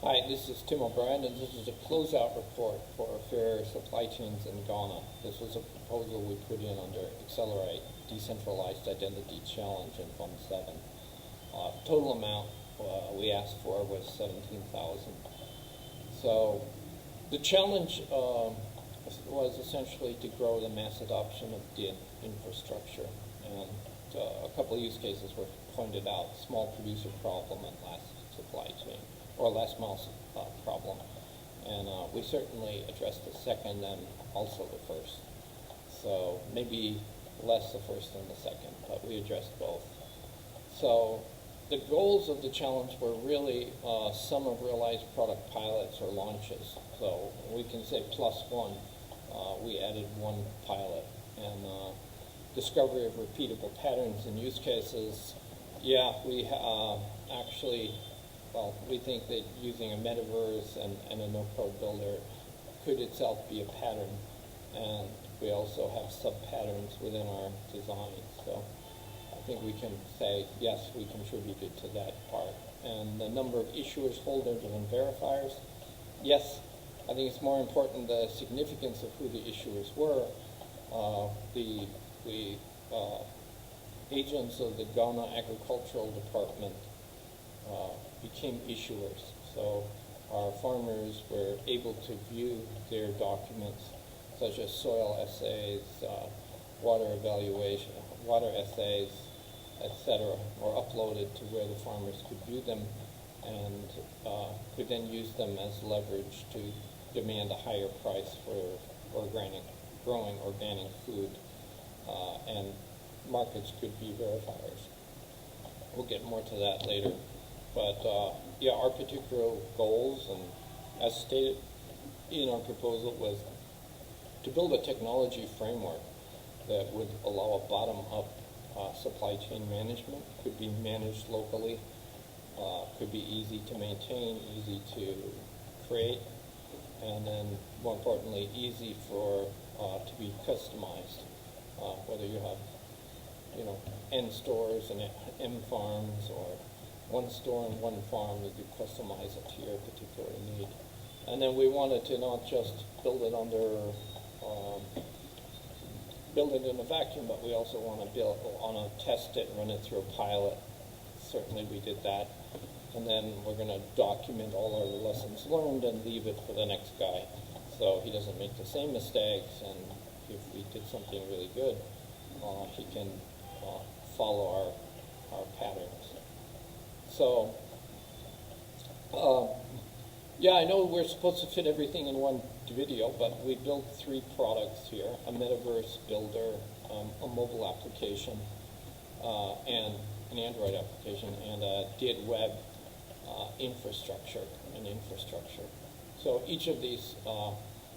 Hi, this is Tim O'Brien, and this is a closeout report for fair supply chains in Ghana. This was a proposal we put in under Accelerate Decentralized Identity Challenge in Fund 7. Total amount we asked for was 17,000. So the challenge was essentially to grow the mass adoption of DID infrastructure. And a couple of use cases were pointed out: small producer problem and last supply chain, or last mile problem. And we certainly addressed the second and also the first. So maybe less the first than the second, but we addressed both. So the goals of the challenge were really sum of realized product pilots or launches. So we can say plus one. We added one pilot. And discovery of repeatable patterns and use cases. Yeah, we actually, well, we think that using a metaverse and a no-code builder could itself be a pattern. And we also have sub-patterns within our design. So I think we can say, yes, we contributed to that part. And the number of issuers, holders, and verifiers, yes, I think it's more important the significance of who the issuers were. The agents of the Ghana Agricultural Department became issuers. So our farmers were able to view their documents, such as soil assays, water evaluation, water assays, etc., or uploaded to where the farmers could view them and could then use them as leverage to demand a higher price for growing organic food, and markets could be verifiers. We'll get more to that later. But yeah, our particular goals, and as stated in our proposal, was to build a technology framework that would allow a bottom-up supply chain management, could be managed locally, could be easy to maintain, easy to create, and then more importantly, easy for to be customized. Whether you have, N stores and M farms, or one store and one farm, you could customize it to your particular need. And then we wanted to not just build it in a vacuum, but we also want to test it, run it through a pilot. Certainly we did that. And then we're going to document all our lessons learned and leave it for the next guy, so he doesn't make the same mistakes, and if we did something really good, he can follow our patterns. So, yeah, I know we're supposed to fit everything in one video, but we built 3 products here: a metaverse builder, a mobile application, and an Android application, and a DID web infrastructure. So each of these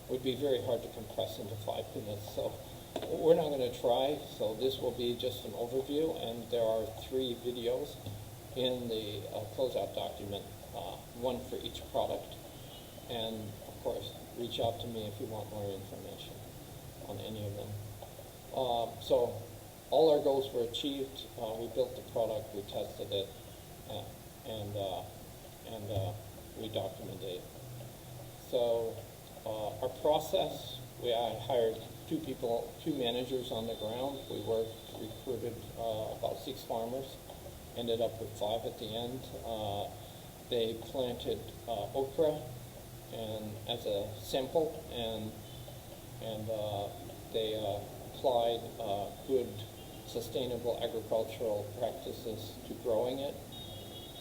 would be very hard to compress into 5 minutes. So we're not going to try. So this will be just an overview, and there are 3 videos in the closeout document, one for each product. And of course, reach out to me if you want more information on any of them. So all our goals were achieved. We built the product, we tested it, and we documented it. So our process, I hired 2 managers on the ground. We recruited about 6 farmers, ended up with 5 at the end. They planted okra and as a sample, and they applied good sustainable agricultural practices to growing it.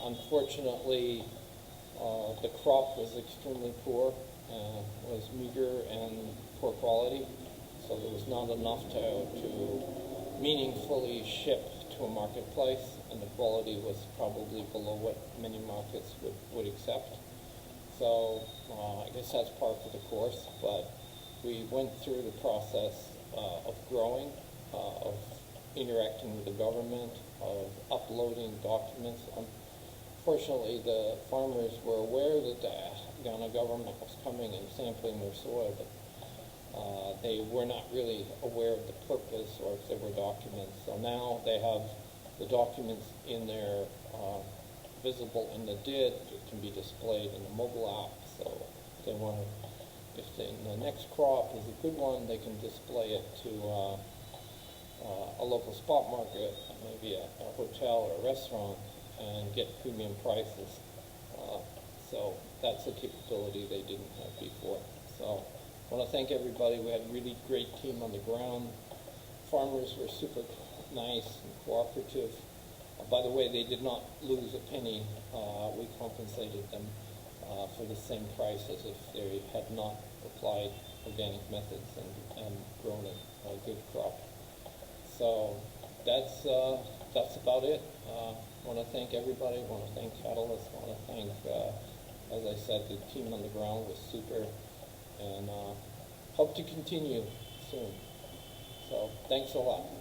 Unfortunately, the crop was extremely poor, was meager and poor quality, so there was not enough to meaningfully ship to a marketplace, and the quality was probably below what many markets would accept. So I guess that's par for the course, but we went through the process of growing, of interacting with the government, of uploading documents. Unfortunately, the farmers were aware that the Ghana government was coming and sampling their soil, but they were not really aware of the purpose or if there were documents. So now they have the documents in their visible in the DID, it can be displayed in the mobile app. So if they want to, if the next crop is a good one, they can display it to a local spot market, maybe a hotel or a restaurant, and get premium prices. So that's a capability they didn't have before. So I want to thank everybody. We had a really great team on the ground. Farmers were super nice and cooperative. By the way, they did not lose a penny. We compensated them for the same price as if they had not applied organic methods and grown a good crop. So that's about it. I want to thank everybody. I want to thank Catalyst. I want to thank, as I said, the team on the ground was super, and hope to continue soon. So thanks a lot.